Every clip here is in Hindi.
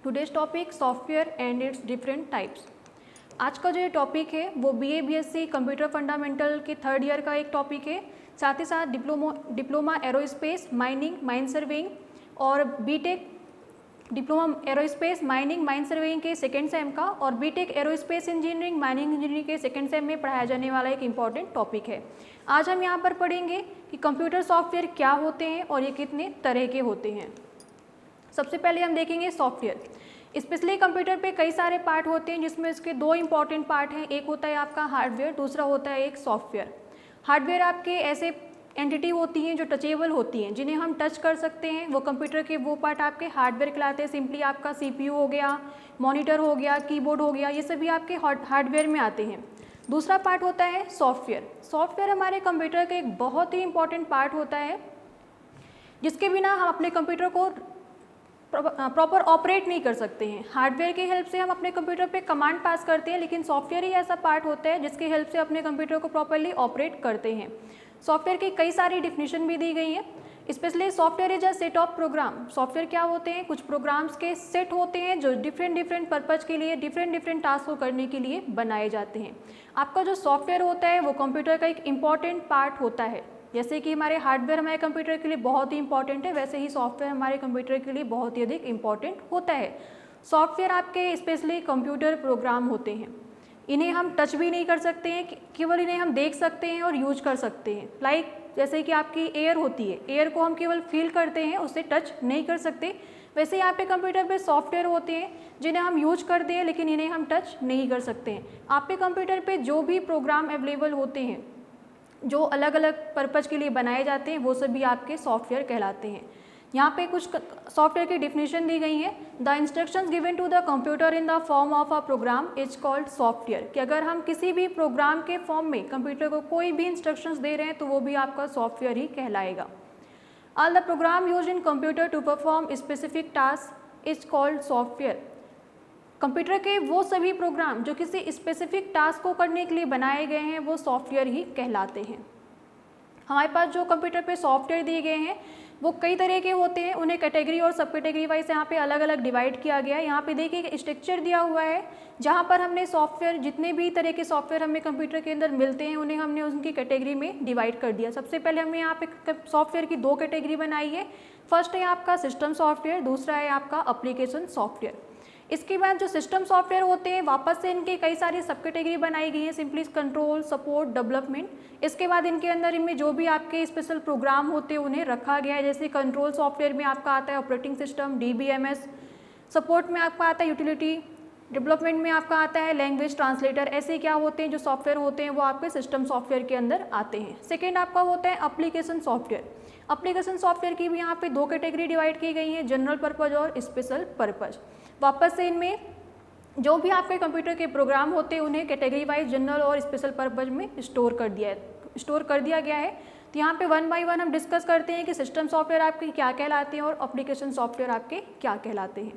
Today's topic software and its different types. आज का जो ये टॉपिक है वो BA BSc कंप्यूटर फंडामेंटल के थर्ड ईयर का एक टॉपिक है। साथ ही साथ diploma aerospace mining mine surveying और BTech diploma aerospace mining mine surveying के सेकेंड सेम का और BTech aerospace engineering mining engineering के सेकेंड सेम में पढ़ाया जाने वाला एक इम्पॉर्टेंट टॉपिक है। आज हम यहाँ पर पढ़ेंगे कि कंप्यूटर सॉफ्टवेयर क्या होते हैं और ये कितने तरह के होते हैं। सबसे पहले हम देखेंगे सॉफ्टवेयर। स्पेशली कंप्यूटर पे कई सारे पार्ट होते हैं जिसमें इसके दो इंपॉर्टेंट पार्ट हैं, एक होता है आपका हार्डवेयर, दूसरा होता है एक सॉफ्टवेयर। हार्डवेयर आपके ऐसे एंटिटी होती हैं जो टचेबल होती हैं, जिन्हें हम टच कर सकते हैं, वो कंप्यूटर के वो पार्ट आपके हार्डवेयर कहलाते हैं। सिंपली आपका CPU हो गया, मॉनिटर हो गया, कीबोर्ड हो गया, ये सभी आपके हार्डवेयर में आते हैं। दूसरा पार्ट होता है सॉफ्टवेयर। सॉफ्टवेयर हमारे कंप्यूटर का एक बहुत ही इंपॉर्टेंट पार्ट होता है जिसके बिना हम अपने कंप्यूटर को प्रॉपर ऑपरेट नहीं कर सकते हैं। हार्डवेयर की हेल्प से हम अपने कंप्यूटर पे कमांड पास करते हैं, लेकिन सॉफ्टवेयर ही ऐसा पार्ट होता है जिसकी हेल्प से अपने कंप्यूटर को प्रॉपरली ऑपरेट करते हैं। सॉफ्टवेयर की कई सारी डिफिनीशन भी दी गई हैं। Specially software is a set of program. Software क्या होते हैं? कुछ प्रोग्राम्स के सेट होते हैं जो डिफरेंट पर्पज़ के लिए डिफरेंट टास्क को करने के लिए बनाए जाते हैं। आपका जो सॉफ्टवेयर होता है वो कंप्यूटर का एक इम्पॉर्टेंट पार्ट होता है। जैसे कि हमारे हार्डवेयर हमारे कंप्यूटर के लिए बहुत ही इंपॉर्टेंट है, वैसे ही सॉफ्टवेयर हमारे कंप्यूटर के लिए बहुत ही अधिक इंपॉर्टेंट होता है। सॉफ्टवेयर आपके स्पेशली कंप्यूटर प्रोग्राम होते हैं, इन्हें हम टच भी नहीं कर सकते हैं, केवल इन्हें हम देख सकते हैं और यूज कर सकते हैं। लाइक जैसे कि आपकी एयर होती है, एयर को हम केवल फील करते हैं, उससे टच नहीं कर सकते। वैसे यहाँ पे कंप्यूटर पे सॉफ्टवेयर होते हैं जिन्हें हम यूज करते हैं, लेकिन इन्हें हम टच नहीं कर सकते हैं। आपके कंप्यूटर पे जो भी प्रोग्राम अवेलेबल होते हैं जो अलग अलग पर्पज़ के लिए बनाए जाते हैं, वो सभी आपके सॉफ्टवेयर कहलाते हैं। यहाँ पे कुछ सॉफ्टवेयर की डिफिनीशन दी गई है। The instructions given to the computer in the form of a program is called software. कि अगर हम किसी भी प्रोग्राम के फॉर्म में कंप्यूटर को कोई भी इंस्ट्रक्शंस दे रहे हैं तो वो भी आपका सॉफ्टवेयर ही कहलाएगा। All the program use in computer to perform specific task is called software. Computer के वो सभी प्रोग्राम जो किसी स्पेसिफिक टास्क को करने के लिए बनाए गए हैं वो सॉफ्टवेयर ही कहलाते हैं। हमारे पास जो कंप्यूटर पे सॉफ्टवेयर दिए गए हैं वो कई तरह के होते हैं, उन्हें कैटेगरी और सब कैटेगरी वाइज यहाँ पे अलग अलग डिवाइड किया गया है। यहाँ पे देखिए एक स्ट्रक्चर दिया हुआ है जहाँ पर हमने सॉफ्टवेयर, जितने भी तरह के सॉफ्टवेयर हमें कंप्यूटर के अंदर मिलते हैं उन्हें हमने उनकी कैटेगरी में डिवाइड कर दिया। सबसे पहले हमने यहाँ पे सॉफ्टवेयर की दो कैटेगरी बनाई है। फर्स्ट है आपका सिस्टम सॉफ्टवेयर, दूसरा है आपका एप्लीकेशन सॉफ्टवेयर। इसके बाद जो सिस्टम सॉफ्टवेयर होते हैं वापस से इनके कई सारी सब कैटेगरी बनाई गई है, सिंपली कंट्रोल, सपोर्ट, डेवलपमेंट। इसके बाद इनके अंदर इनमें जो भी आपके स्पेशल प्रोग्राम होते हैं उन्हें रखा गया है। जैसे कंट्रोल सॉफ्टवेयर में आपका आता है ऑपरेटिंग सिस्टम DBMS, सपोर्ट में आपका आता है यूटिलिटी, डेवलपमेंट में आपका आता है लैंग्वेज ट्रांसलेटर। ऐसे क्या होते हैं जो सॉफ्टवेयर होते हैं वो आपके सिस्टम सॉफ्टवेयर के अंदर आते हैं। सेकेंड आपका होता है एप्लीकेशन सॉफ्टवेयर। एप्लीकेशन सॉफ्टवेयर की भी यहाँ पे दो कैटेगरी डिवाइड की गई है, जनरल पर्पज़ और स्पेशल पर्पज़। वापस से इनमें जो भी आपके कंप्यूटर के प्रोग्राम होते हैं उन्हें कैटेगरी वाइज जनरल और स्पेशल पर्पज़ में स्टोर कर दिया गया है। तो यहाँ पे वन बाय वन हम डिस्कस करते हैं कि सिस्टम सॉफ्टवेयर आपके क्या कहलाते हैं और एप्लीकेशन सॉफ्टवेयर आपके क्या कहलाते हैं।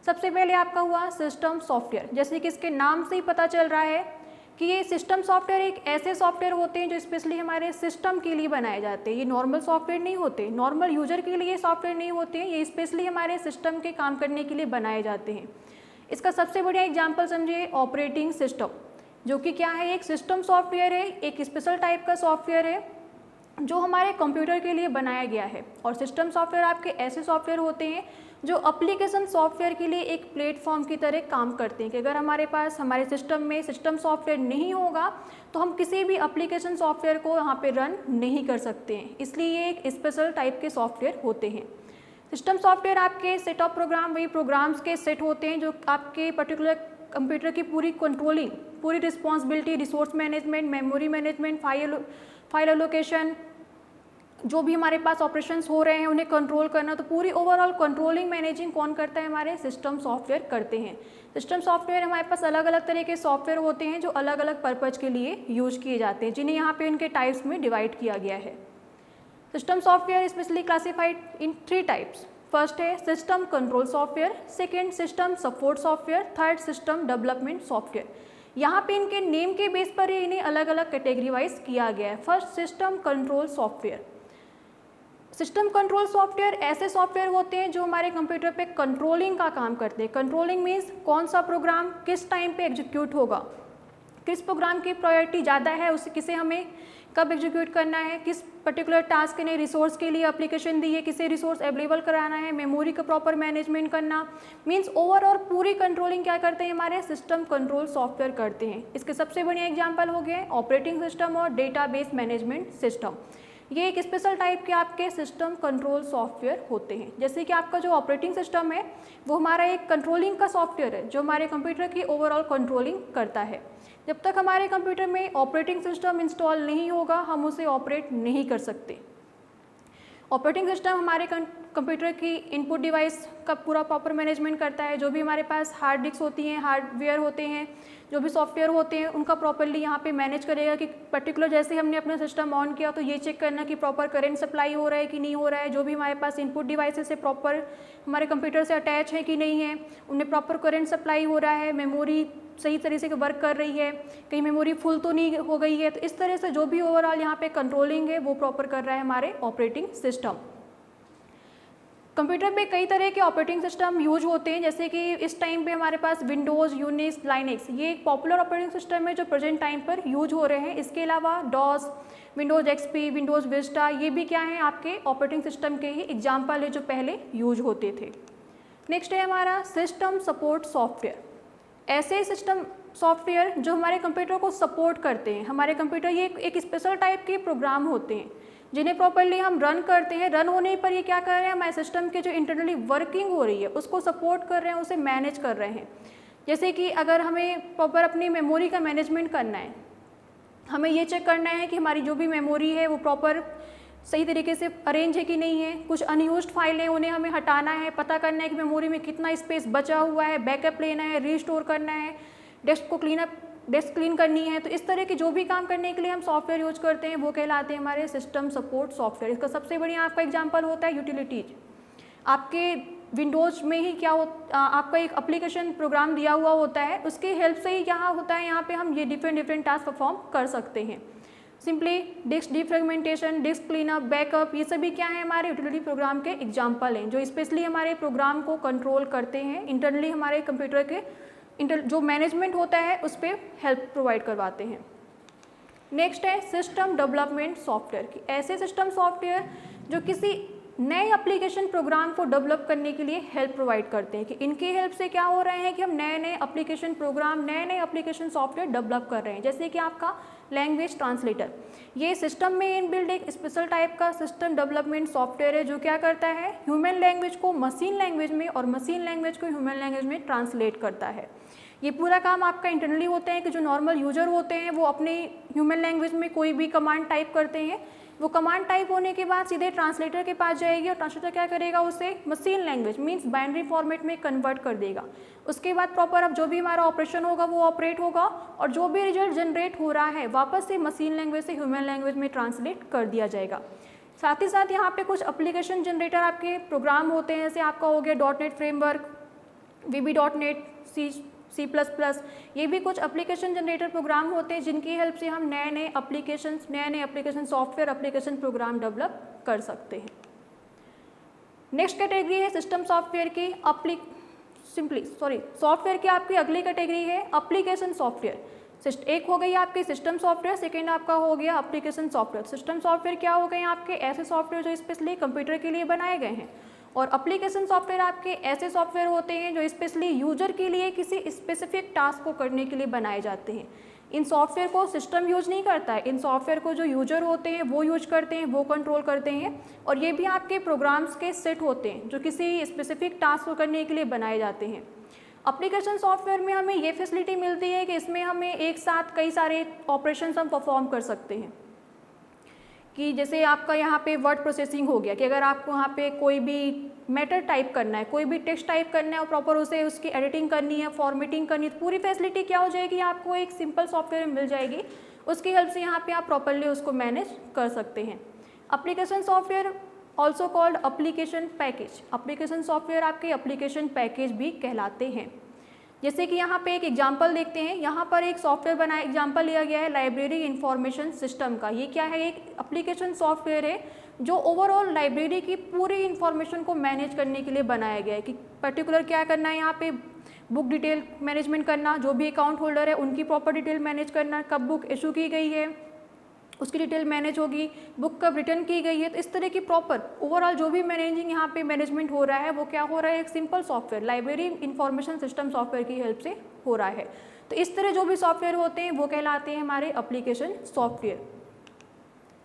सबसे पहले आपका हुआ सिस्टम सॉफ्टवेयर। जैसे कि इसके नाम से ही पता चल रहा है कि ये सिस्टम सॉफ्टवेयर एक ऐसे सॉफ्टवेयर होते हैं जो स्पेशली हमारे सिस्टम के लिए बनाए जाते हैं। ये नॉर्मल सॉफ्टवेयर नहीं होते, नॉर्मल यूजर के लिए सॉफ्टवेयर नहीं होते हैं, ये स्पेशली हमारे सिस्टम के काम करने के लिए बनाए जाते हैं। इसका सबसे बढ़िया एग्जाम्पल समझिए ऑपरेटिंग सिस्टम, जो कि क्या है, एक सिस्टम सॉफ्टवेयर है, एक स्पेशल टाइप का सॉफ्टवेयर है जो हमारे कंप्यूटर के लिए बनाया गया है। और सिस्टम सॉफ्टवेयर आपके ऐसे सॉफ्टवेयर होते हैं जो एप्लीकेशन सॉफ्टवेयर के लिए एक प्लेटफॉर्म की तरह काम करते हैं कि अगर हमारे पास हमारे सिस्टम में सिस्टम सॉफ्टवेयर नहीं होगा तो हम किसी भी एप्लीकेशन सॉफ्टवेयर को यहाँ पे रन नहीं कर सकते हैं। इसलिए ये एक स्पेशल टाइप के सॉफ्टवेयर होते हैं। सिस्टम सॉफ्टवेयर आपके सेट ऑफ प्रोग्राम, वही प्रोग्राम्स के सेट होते हैं जो आपके पर्टिकुलर कंप्यूटर की पूरी कंट्रोलिंग, पूरी responsibility, resource management, memory management, file allocation, जो भी हमारे पास ऑपरेशंस हो रहे हैं उन्हें कंट्रोल करना, तो पूरी ओवरऑल कंट्रोलिंग मैनेजिंग कौन करता है? हमारे सिस्टम सॉफ्टवेयर करते हैं। सिस्टम सॉफ्टवेयर हमारे पास अलग अलग तरह के सॉफ्टवेयर होते हैं जो अलग अलग पर्पज़ के लिए यूज किए जाते हैं, जिन्हें यहाँ पे इनके टाइप्स में डिवाइड किया गया है। System software specially classified in 3 types. First है system control software, second system support software, third system development software. यहाँ पे इनके नेम के बेस पर इन्हें अलग अलग कैटेगरी वाइज किया गया है। First system control software. System control software ऐसे सॉफ्टवेयर होते हैं जो हमारे कंप्यूटर पे कंट्रोलिंग का काम करते हैं। कंट्रोलिंग मीन्स कौन सा प्रोग्राम किस टाइम पे एग्जीक्यूट होगा, किस प्रोग्राम की प्रायोरिटी ज़्यादा है, उसे किसे हमें कब एग्जीक्यूट करना है, किस पर्टिकुलर टास्क ने रिसोर्स के लिए एप्लीकेशन दी है, किसे रिसोर्स अवेलेबल कराना है, मेमोरी का प्रॉपर मैनेजमेंट करना, मीन्स ओवरऑल पूरी कंट्रोलिंग क्या करते हैं हमारे सिस्टम कंट्रोल सॉफ्टवेयर करते हैं। इसके सबसे बढ़िया एग्जाम्पल हो गए ऑपरेटिंग सिस्टम और डेटाबेस मैनेजमेंट सिस्टम। ये एक स्पेशल टाइप के आपके सिस्टम कंट्रोल सॉफ्टवेयर होते हैं। जैसे कि आपका जो ऑपरेटिंग सिस्टम है वो हमारा एक कंट्रोलिंग का सॉफ्टवेयर है जो हमारे कंप्यूटर की ओवरऑल कंट्रोलिंग करता है। जब तक हमारे कंप्यूटर में ऑपरेटिंग सिस्टम इंस्टॉल नहीं होगा हम उसे ऑपरेट नहीं कर सकते। ऑपरेटिंग सिस्टम हमारे कंप्यूटर की इनपुट डिवाइस का पूरा प्रॉपर मैनेजमेंट करता है। जो भी हमारे पास हार्ड डिस्क होती हैं, हार्डवेयर होते हैं, जो भी सॉफ्टवेयर होते हैं उनका प्रॉपरली यहाँ पे मैनेज करेगा कि पर्टिकुलर जैसे हमने अपना सिस्टम ऑन किया तो ये चेक करना कि प्रॉपर करंट सप्लाई हो रहा है कि नहीं हो रहा है, जो भी हमारे पास इनपुट डिवाइसेस से प्रॉपर हमारे कंप्यूटर से अटैच है कि नहीं है, उनमें प्रॉपर करंट सप्लाई हो रहा है, मेमोरी सही तरह से वर्क कर रही है, कहीं मेमोरी फुल तो नहीं हो गई है। तो इस तरह से जो भी ओवरऑल यहाँ पे कंट्रोलिंग है वो प्रॉपर कर रहा है हमारे ऑपरेटिंग सिस्टम। कंप्यूटर पे कई तरह के ऑपरेटिंग सिस्टम यूज होते हैं, जैसे कि इस टाइम पे हमारे पास विंडोज़, यूनिक्स, लाइनेक्स, ये एक पॉपुलर ऑपरेटिंग सिस्टम है जो प्रेजेंट टाइम पर यूज हो रहे हैं। इसके अलावा DOS, Windows XP, Windows Vista, ये भी क्या है आपके ऑपरेटिंग सिस्टम के ही एग्जाम्पल है जो पहले यूज होते थे। नेक्स्ट है हमारा सिस्टम सपोर्ट सॉफ्टवेयर। ऐसे सिस्टम सॉफ्टवेयर जो हमारे कंप्यूटर को सपोर्ट करते हैं। हमारे कंप्यूटर ये एक स्पेशल टाइप के प्रोग्राम होते हैं जिन्हें प्रॉपरली हम रन करते हैं। रन होने पर ये क्या कर रहे हैं हमारे सिस्टम के जो इंटरनली वर्किंग हो रही है उसको सपोर्ट कर रहे हैं, उसे मैनेज कर रहे हैं। जैसे कि अगर हमें प्रॉपर अपनी मेमोरी का मैनेजमेंट करना है, हमें ये चेक करना है कि हमारी जो भी मेमोरी है वो प्रॉपर सही तरीके से अरेंज है कि नहीं है, कुछ अनयूज्ड फाइल है उन्हें हमें हटाना है, पता करना है कि मेमोरी में कितना स्पेस बचा हुआ है, बैकअप लेना है, रीस्टोर करना है, डेस्क क्लीन करनी है। तो इस तरह के जो भी काम करने के लिए हम सॉफ्टवेयर यूज करते हैं वो कहलाते हैं हमारे सिस्टम सपोर्ट सॉफ्टवेयर। इसका सबसे बढ़िया आपका एग्जांपल होता है यूटिलिटीज। आपके विंडोज़ में ही क्या आपका एक एप्लीकेशन प्रोग्राम दिया हुआ होता है, उसकी हेल्प से ही क्या होता है यहाँ पे हम ये डिफरेंट टास्क परफॉर्म कर सकते हैं। Simply disk defragmentation, disk cleanup, backup, ये सभी क्या है हमारे यूटिलिटी प्रोग्राम के एग्जाम्पल हैं जो स्पेशली हमारे प्रोग्राम को कंट्रोल करते हैं, इंटरनली हमारे कंप्यूटर के जो मैनेजमेंट होता है उस पर हेल्प प्रोवाइड करवाते हैं। नेक्स्ट है सिस्टम डेवलपमेंट सॉफ्टवेयर की। ऐसे सिस्टम सॉफ्टवेयर जो किसी नए एप्लीकेशन प्रोग्राम को डेवलप करने के लिए हेल्प प्रोवाइड करते हैं कि इनकी हेल्प से क्या हो रहे हैं कि हम नए एप्लीकेशन प्रोग्राम, नए एप्लीकेशन सॉफ्टवेयर डेवलप कर रहे हैं। जैसे कि आपका लैंग्वेज ट्रांसलेटर, ये सिस्टम में इनबिल्ड एक स्पेशल टाइप का सिस्टम डेवलपमेंट सॉफ्टवेयर है जो क्या करता है ह्यूमन लैंग्वेज को मशीन लैंग्वेज में और मशीन लैंग्वेज को ह्यूमन लैंग्वेज में ट्रांसलेट करता है। ये पूरा काम आपका इंटरनली होता है कि जो नॉर्मल यूजर होते हैं वो अपने ह्यूमन लैंग्वेज में कोई भी कमांड टाइप करते हैं, वो कमांड टाइप होने के बाद सीधे ट्रांसलेटर के पास जाएगी और ट्रांसलेटर क्या करेगा उसे machine language means binary format में कन्वर्ट कर देगा। उसके बाद प्रॉपर अब जो भी हमारा ऑपरेशन होगा वो ऑपरेट होगा और जो भी रिजल्ट जनरेट हो रहा है वापस से मशीन लैंग्वेज से ह्यूमन लैंग्वेज में ट्रांसलेट कर दिया जाएगा। साथ ही साथ यहाँ पे कुछ एप्लीकेशन जनरेटर आपके प्रोग्राम होते हैं, जैसे आपका हो गया .NET फ्रेमवर्क, VB.NET, C++, ये भी कुछ एप्लीकेशन जनरेटर प्रोग्राम होते हैं जिनकी हेल्प से हम नए application software application program develop कर सकते हैं। नेक्स्ट कैटेगरी है सिस्टम सॉफ्टवेयर की सॉफ्टवेयर की आपकी अगली कैटेगरी है एप्लीकेशन सॉफ्टवेयर। एक हो गई आपकी सिस्टम सॉफ्टवेयर, सेकेंड आपका हो गया एप्लीकेशन सॉफ्टवेयर। सिस्टम सॉफ्टवेयर क्या हो गए आपके ऐसे सॉफ्टवेयर जो स्पेशली कंप्यूटर के लिए बनाए गए हैं और एप्लीकेशन सॉफ्टवेयर आपके ऐसे सॉफ्टवेयर होते हैं जो स्पेशली यूजर के लिए किसी स्पेसिफिक टास्क को करने के लिए बनाए जाते हैं। इन सॉफ्टवेयर को सिस्टम यूज नहीं करता है, इन सॉफ्टवेयर को जो यूजर होते हैं वो यूज करते हैं, वो कंट्रोल करते हैं और ये भी आपके प्रोग्राम्स के सेट होते हैं जो किसी स्पेसिफिक टास्क को करने के लिए बनाए जाते हैं। एप्लीकेशन सॉफ्टवेयर में हमें ये फैसिलिटी मिलती है कि इसमें हमें एक साथ कई सारे ऑपरेशंस हम परफॉर्म कर सकते हैं कि जैसे आपका यहाँ पे वर्ड प्रोसेसिंग हो गया कि अगर आपको यहाँ पे कोई भी मैटर टाइप करना है, कोई भी टेक्स्ट टाइप करना है और प्रॉपर उसे उसकी एडिटिंग करनी है, फॉर्मेटिंग करनी है, तो पूरी फैसिलिटी क्या हो जाएगी आपको एक सिंपल सॉफ्टवेयर में मिल जाएगी। उसकी हेल्प से यहाँ पे आप प्रॉपरली उसको मैनेज कर सकते हैं। Application software also called application package. Application software आपके एप्लीकेशन पैकेज भी कहलाते हैं। जैसे कि यहाँ पे एक एग्जाम्पल देखते हैं, यहाँ पर एक सॉफ्टवेयर एग्जाम्पल लिया गया है लाइब्रेरी इंफॉर्मेशन सिस्टम का। ये क्या है, एक एप्लीकेशन सॉफ्टवेयर है जो ओवरऑल लाइब्रेरी की पूरी इंफॉर्मेशन को मैनेज करने के लिए बनाया गया है कि पर्टिकुलर क्या करना है यहाँ पे, बुक डिटेल मैनेजमेंट करना, जो भी अकाउंट होल्डर है उनकी प्रॉपर डिटेल मैनेज करना, कब बुक इशू की गई है उसकी डिटेल मैनेज होगी, बुक कब रिटर्न की गई है। तो इस तरह की प्रॉपर ओवरऑल जो भी मैनेजिंग यहाँ पे मैनेजमेंट हो रहा है वो क्या हो रहा है, एक simple software library information system software की हेल्प से हो रहा है। तो इस तरह जो भी सॉफ्टवेयर होते हैं वो कहलाते हैं हमारे एप्लीकेशन सॉफ्टवेयर।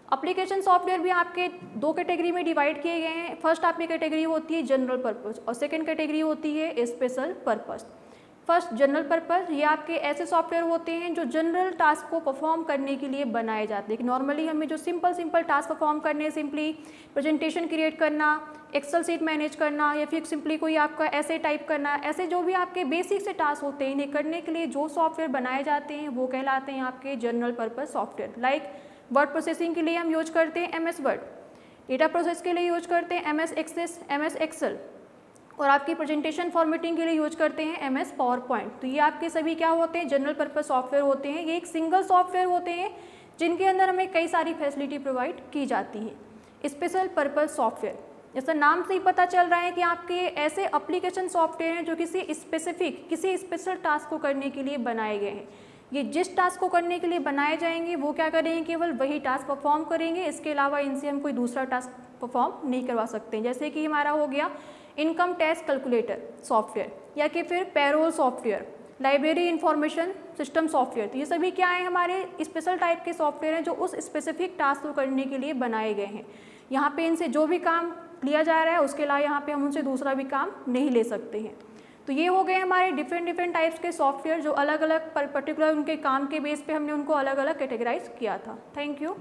एप्लीकेशन सॉफ्टवेयर भी आपके दो कैटेगरी में डिवाइड किए गए हैं। फर्स्ट आपकी कैटेगरी होती है जनरल पर्पस और सेकंड कैटेगरी होती है special purpose. First general purpose, ये आपके ऐसे सॉफ्टवेयर होते हैं जो जनरल टास्क को परफॉर्म करने के लिए बनाए जाते हैं। नॉर्मली हमें जो सिंपल टास्क परफॉर्म करने हैं, सिंपली प्रेजेंटेशन क्रिएट करना, एक्सेल सीट मैनेज करना या फिर सिंपली कोई आपका ऐसे टाइप करना, ऐसे जो भी आपके बेसिक से टास्क होते हैं इन्हें करने के लिए जो सॉफ्टवेयर बनाए जाते हैं वो कहलाते हैं आपके general purpose software. Like word processing के लिए हम यूज करते हैं MS वर्ड, डेटा प्रोसेस के लिए यूज करते हैं MS एक्सेस, MS एक्सेल, और आपकी प्रेजेंटेशन फॉर्मेटिंग के लिए यूज करते हैं MS पावर पॉइंट। तो ये आपके सभी क्या होते हैं, जनरल पर्पस सॉफ्टवेयर होते हैं। ये एक सिंगल सॉफ्टवेयर होते हैं जिनके अंदर हमें कई सारी फैसिलिटी प्रोवाइड की जाती है। स्पेशल पर्पस सॉफ्टवेयर, जैसा नाम से ही पता चल रहा है कि आपके ऐसे एप्लीकेशन सॉफ्टवेयर हैं जो किसी स्पेसिफिक किसी स्पेशल टास्क को करने के लिए बनाए गए हैं। ये जिस टास्क को करने के लिए बनाए जाएंगे वो क्या करेंगे, केवल वही टास्क परफॉर्म करेंगे, इसके अलावा इनसे हम कोई दूसरा टास्क परफॉर्म नहीं करवा सकते। जैसे कि हमारा हो गया इनकम टैक्स कैलकुलेटर सॉफ्टवेयर या कि फिर payroll software, library information system software. तो ये सभी क्या है, हमारे स्पेशल टाइप के सॉफ्टवेयर हैं जो उस स्पेसिफिक टास्क को करने के लिए बनाए गए हैं। यहाँ पे इनसे जो भी काम लिया जा रहा है उसके अलावा यहाँ पे हम उनसे दूसरा भी काम नहीं ले सकते हैं। तो ये हो गए हमारे डिफरेंट टाइप्स के सॉफ्टवेयर जो अलग अलग पर्टिकुलर उनके काम के बेस पे हमने उनको अलग अलग कैटेगराइज किया था। Thank you.